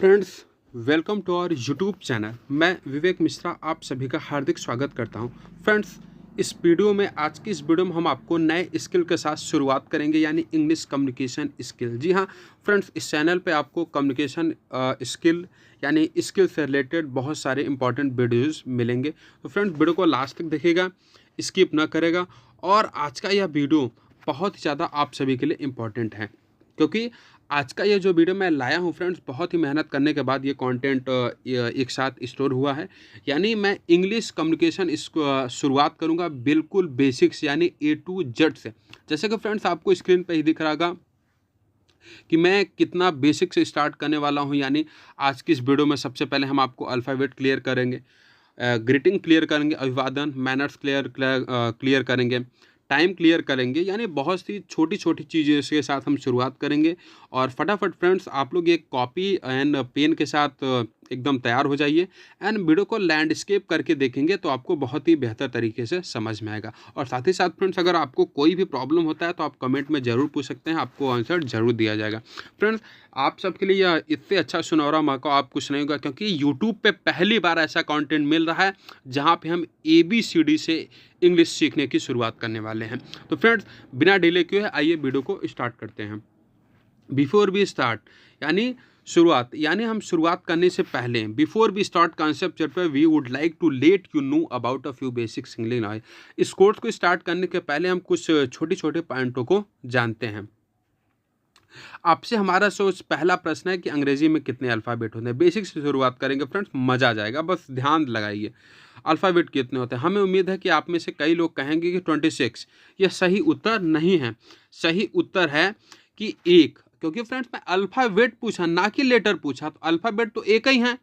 Friends, welcome to our YouTube channel. मैं विवेक मिश्रा आप सभी का हार्दिक स्वागत करता हूं। फ्रेंड्स, इस वीडियो में आज की इस वीडियो में हम आपको नए स्किल के साथ शुरुआत करेंगे, यानी इंग्लिश कम्युनिकेशन स्किल। जी हाँ फ्रेंड्स, इस चैनल पे आपको कम्युनिकेशन स्किल यानी स्किल से रिलेटेड बहुत सारे इंपॉर्टेंट वीडियोज़ मिलेंगे। तो फ्रेंड्स, वीडियो को लास्ट तक देखिएगा, स्किप ना करेगा। और आज का यह वीडियो बहुत ही ज़्यादा आप सभी के लिए इम्पॉर्टेंट है, क्योंकि आज का ये जो वीडियो मैं लाया हूँ फ्रेंड्स, बहुत ही मेहनत करने के बाद ये कंटेंट एक साथ स्टोर हुआ है। यानी मैं इंग्लिश कम्युनिकेशन इसको शुरुआत करूँगा बिल्कुल बेसिक्स यानी ए टू जेड से। जैसे कि फ्रेंड्स आपको स्क्रीन पे ही दिख रहा होगा कि मैं कितना बेसिक से स्टार्ट करने वाला हूँ। यानी आज की इस वीडियो में सबसे पहले हम आपको अल्फ़ाबेट क्लियर करेंगे, ग्रीटिंग क्लियर करेंगे, अभिवादन मैनर्स क्लियर करेंगे, टाइम क्लियर करेंगे। यानी बहुत सी छोटी छोटी चीज़ें के साथ हम शुरुआत करेंगे। और फटाफट फ्रेंड्स आप लोग एक कॉपी एंड पेन के साथ एकदम तैयार हो जाइए एंड वीडियो को लैंडस्केप करके देखेंगे तो आपको बहुत ही बेहतर तरीके से समझ में आएगा। और साथ ही साथ फ्रेंड्स, अगर आपको कोई भी प्रॉब्लम होता है तो आप कमेंट में ज़रूर पूछ सकते हैं, आपको आंसर ज़रूर दिया जाएगा। फ्रेंड्स, आप सबके लिए यह इससे अच्छा सुनहरा मौका आप कुछ नहीं होगा, क्योंकि यूट्यूब पे पहली बार ऐसा कंटेंट मिल रहा है जहाँ पे हम ABCD से इंग्लिश सीखने की शुरुआत करने वाले हैं। तो फ्रेंड्स, बिना डिले किए आइए वीडियो को स्टार्ट करते हैं। बिफोर वी स्टार्ट यानी शुरुआत, यानी हम शुरुआत करने से पहले before we start concept chapter we would like to let you know about a few basic English knowledge. इस कोर्स को स्टार्ट करने के पहले हम कुछ छोटे छोटे पॉइंटों को जानते हैं। आपसे हमारा सोच पहला प्रश्न है कि अंग्रेजी में कितने अल्फ़ाबेट होते हैं। बेसिक से शुरुआत करेंगे फ्रेंड्स, मज़ा आ जाएगा, बस ध्यान लगाइए। अल्फ़ाबेट कितने होते हैं? हमें उम्मीद है कि आप में से कई लोग कहेंगे कि 26। यह सही उत्तर नहीं है। सही उत्तर है कि 1, क्योंकि फ्रेंड्स मैं अल्फ़ाबेट पूछा ना कि लेटर पूछा। तो अल्फ़ाबेट तो एक ही है,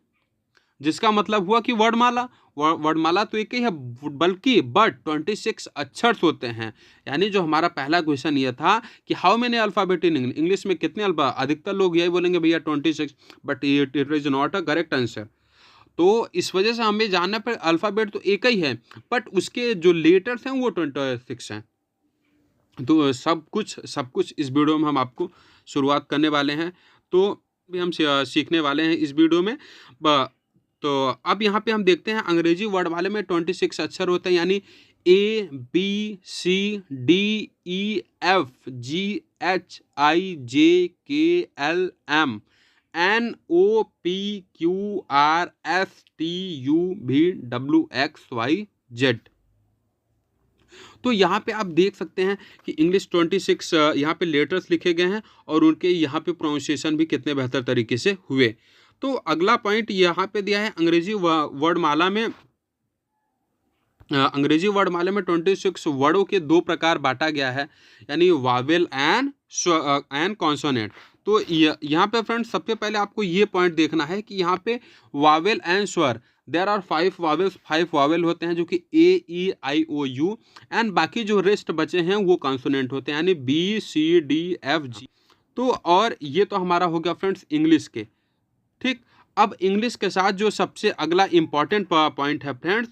जिसका मतलब हुआ कि वर्णमाला। वर्णमाला तो एक ही है, बल्कि बट 26 अक्षर होते हैं। यानी जो हमारा पहला क्वेश्चन ये था कि how many alphabet in English, English में कितने अल्फ़ा, अधिकतर लोग यही बोलेंगे भैया 26, but it is not a correct answer. तो इस वजह से हमें जानना पर अल्फ़ाबेट तो एक ही है, बट उसके जो लेटर्स हैं वो 26 हैं। तो सब कुछ इस वीडियो में हम आपको शुरुआत करने वाले हैं। तो भी हम सीखने वाले हैं इस वीडियो में। तो अब यहाँ पे हम देखते हैं अंग्रेजी वर्ड वाले में 26 अक्षर होते हैं, यानी ABCDEFGHIJKLMNOPQRSTUVWXYZ। तो यहाँ पे आप देख सकते हैं कि इंग्लिश 26 यहाँ पे लेटर्स लिखे गए हैं और उनके यहाँ पे प्रोनाउंसिएशन भी कितने बेहतर तरीके से हुए। तो अगला पॉइंट यहाँ पे दिया है अंग्रेजी वर्डमाला में। अंग्रेजी वर्डमाला में 26 वर्डों के दो प्रकार बांटा गया है, यानी वावेल एंड कॉन्सोनेंट। तो यहाँ पे फ्रेंड्स सबसे पहले आपको ये पॉइंट देखना है कि यहाँ पे वावेल एंड स्वर, देयर आर 5 वावेल्स, 5 वावेल होते हैं जो कि A E I O U, and बाकी जो रेस्ट बचे हैं वो कॉन्सोनेंट होते हैं, यानी BCDFG। तो और ये तो हमारा हो गया फ्रेंड्स इंग्लिश के। ठीक, अब इंग्लिश के साथ जो सबसे अगला इम्पॉर्टेंट पॉइंट है फ्रेंड्स,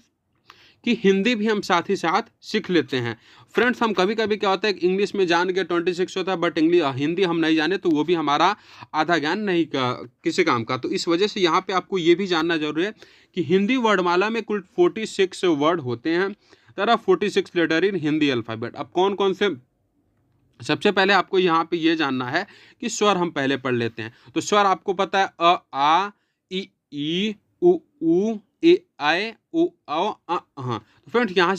कि हिंदी भी हम साथ ही साथ सीख लेते हैं। फ्रेंड्स, हम कभी कभी क्या होता है कि इंग्लिश में जान के 26 होता है, बट हिंदी हम नहीं जाने तो वो भी हमारा आधा ज्ञान नहीं किसी काम का। तो इस वजह से यहाँ पे आपको ये भी जानना जरूरी है कि हिंदी वर्डमाला में कुल 46 वर्ड होते हैं। There are 46 letter in Hindi alphabet. अब कौन कौन से, सबसे पहले आपको यहाँ पे ये जानना है कि स्वर हम पहले पढ़ लेते हैं। तो स्वर आपको पता है अ आ इ ई उ ऊ ए आए ओ औ अ हाँ। तो फ्रेंड्स, यहाँ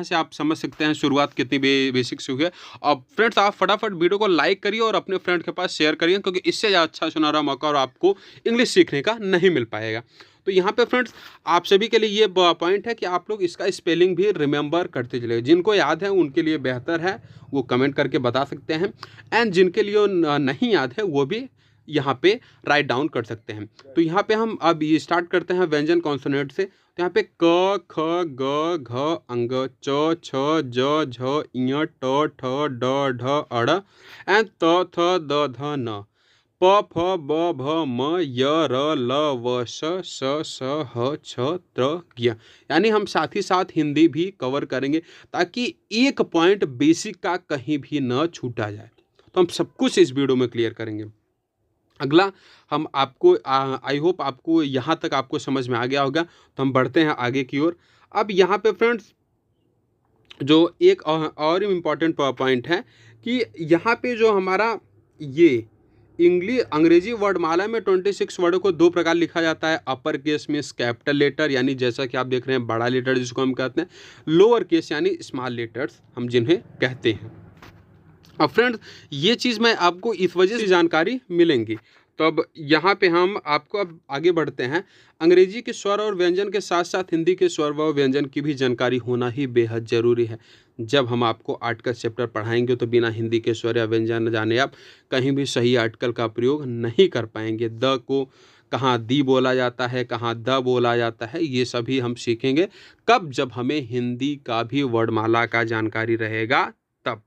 से आप समझ सकते हैं शुरुआत कितनी बेसिक से हुई है। अब फ्रेंड्स, आप फटाफट वीडियो को लाइक करिए और अपने फ्रेंड के पास शेयर करिए, क्योंकि इससे ज़्यादा अच्छा सुनहरा मौका और आपको इंग्लिश सीखने का नहीं मिल पाएगा। तो यहाँ पे फ्रेंड्स आप सभी के लिए ये पॉइंट है कि आप लोग इसका स्पेलिंग भी रिमेंबर करते चले। जिनको याद है उनके लिए बेहतर है, वो कमेंट करके बता सकते हैं, एंड जिनके लिए नहीं याद है वो भी यहाँ पे राइट डाउन कर सकते हैं। तो यहाँ पे हम अब ये स्टार्ट करते हैं व्यंजन कॉन्सोनेंट से। तो यहाँ पे क ख ग घ अंग च छ ज झ ञ ट ठ ड ढ अड़ एंड त थ द ध न प फ ब भ म य र ल व श स ह छ त्र ज्ञ। यानी हम साथ ही साथ हिंदी भी कवर करेंगे, ताकि एक पॉइंट बेसिक का कहीं भी न छूटा जाए। तो हम सब कुछ इस वीडियो में क्लियर करेंगे। अगला हम आपको आई होप आपको यहाँ तक आपको समझ में आ गया होगा। तो हम बढ़ते हैं आगे की ओर। अब यहाँ पे फ्रेंड्स जो एक और इम्पॉर्टेंट पॉइंट है कि यहाँ पे जो हमारा ये अंग्रेजी वर्डमाला में 26 वर्ड को दो प्रकार लिखा जाता है। अपर केस में कैपिटल लेटर यानी जैसा कि आप देख रहे हैं बड़ा लेटर जिसको हम कहते हैं, लोअर केस यानी स्मॉल लेटर्स हम जिन्हें कहते हैं। अब फ्रेंड्स ये चीज़ मैं आपको इस वजह से जानकारी मिलेंगी। तो अब यहाँ पे हम आपको अब आगे बढ़ते हैं। अंग्रेजी के स्वर और व्यंजन के साथ साथ हिंदी के स्वर व व्यंजन की भी जानकारी होना ही बेहद ज़रूरी है। जब हम आपको आर्टिकल चैप्टर पढ़ाएंगे तो बिना हिंदी के स्वर या व्यंजन जाने आप कहीं भी सही आर्टिकल का प्रयोग नहीं कर पाएंगे। द को कहाँ दी बोला जाता है, कहाँ द बोला जाता है, ये सभी हम सीखेंगे कब, जब हमें हिंदी का भी वर्णमाला का जानकारी रहेगा तब।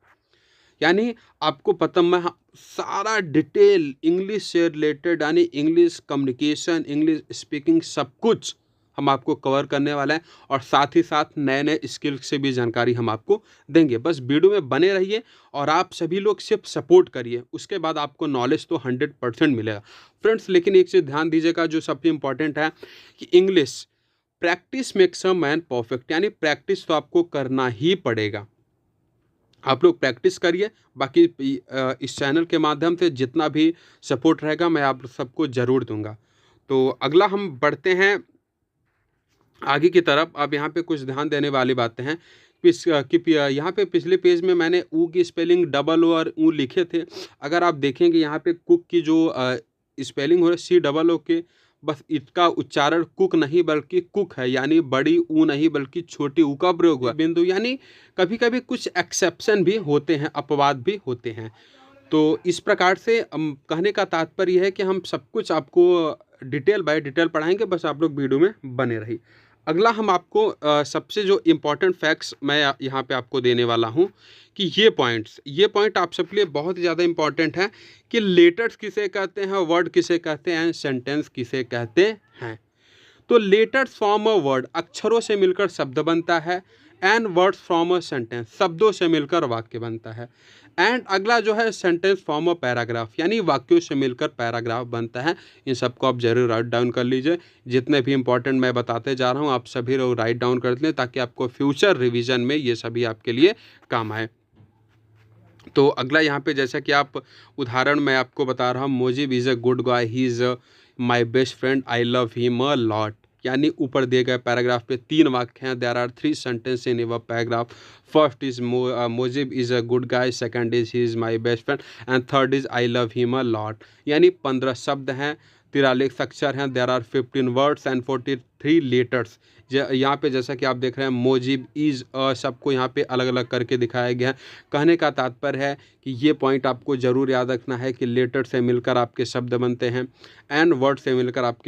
यानी आपको पता, मैं सारा डिटेल इंग्लिश से रिलेटेड यानी इंग्लिश कम्युनिकेशन, इंग्लिश स्पीकिंग सब कुछ हम आपको कवर करने वाला है और साथ ही साथ नए नए स्किल से भी जानकारी हम आपको देंगे। बस वीडियो में बने रहिए और आप सभी लोग सिर्फ सपोर्ट करिए, उसके बाद आपको नॉलेज तो 100% मिलेगा फ्रेंड्स। लेकिन एक चीज़ ध्यान दीजिएगा जो सबसे इम्पॉर्टेंट है कि English practice makes a man perfect, यानी प्रैक्टिस तो आपको करना ही पड़ेगा। आप लोग प्रैक्टिस करिए। बाकी इस चैनल के माध्यम से जितना भी सपोर्ट रहेगा मैं आप सबको ज़रूर दूंगा। तो अगला हम बढ़ते हैं आगे की तरफ। अब यहाँ पे कुछ ध्यान देने वाली बातें हैं कि यहाँ पे पिछले पेज में मैंने ऊ की स्पेलिंग डबल ओ और ऊ लिखे थे। अगर आप देखेंगे यहाँ पे कुक की जो स्पेलिंग हो रहा है सी डबल ओ के, बस इसका उच्चारण कुक नहीं बल्कि कुक है, यानी बड़ी ऊ नहीं बल्कि छोटी ऊ का प्रयोग हुआ बिंदु। यानी कभी कभी कुछ एक्सेप्शन भी होते हैं, अपवाद भी होते हैं। तो इस प्रकार से कहने का तात्पर्य है कि हम सब कुछ आपको डिटेल बाय डिटेल पढ़ाएंगे, बस आप लोग वीडियो में बने रहिए। अगला हम आपको सबसे जो इम्पोर्टेंट फैक्ट्स मैं यहाँ पे आपको देने वाला हूँ कि ये पॉइंट आप सबके लिए बहुत ज़्यादा इम्पॉर्टेंट है कि लेटर्स किसे कहते हैं, वर्ड किसे कहते हैं, सेंटेंस किसे कहते हैं। तो लेटर्स फ्रॉम अ वर्ड, अक्षरों से मिलकर शब्द बनता है। And words from a sentence, शब्दों से मिलकर वाक्य बनता है। एंड अगला जो है सेंटेंस फ्रॉम अ पैराग्राफ, यानी वाक्यों से मिलकर पैराग्राफ बनता है। इन सबको आप जरूर राइट डाउन कर लीजिए। जितने भी इंपॉर्टेंट मैं बताते जा रहा हूँ आप सभी लोग राइट डाउन कर लें ताकि आपको फ्यूचर रिवीजन में ये सभी आपके लिए काम आए। तो अगला यहाँ पे जैसा कि आप उदाहरण मैं आपको बता रहा हूँ, Mojib is a good guy, he is my best friend, I love him a lot. यानी ऊपर दिए गए पैराग्राफ पे 3 वाक्य हैं। There are 3 sentence in a paragraph. First is Mojib is a good guy, second is he is my best friend and third is I love him a lot. यानी 15 शब्द हैं, 43 अक्षर हैं। There are 15 words and 43 letters. यहाँ पे जैसा कि आप देख रहे हैं मोजिब इज़ सबको यहाँ पे अलग अलग करके दिखाया गया है। कहने का तात्पर्य है कि ये पॉइंट आपको ज़रूर याद रखना है कि लेटर से मिलकर आपके शब्द बनते हैं, एंड वर्ड से मिलकर आपके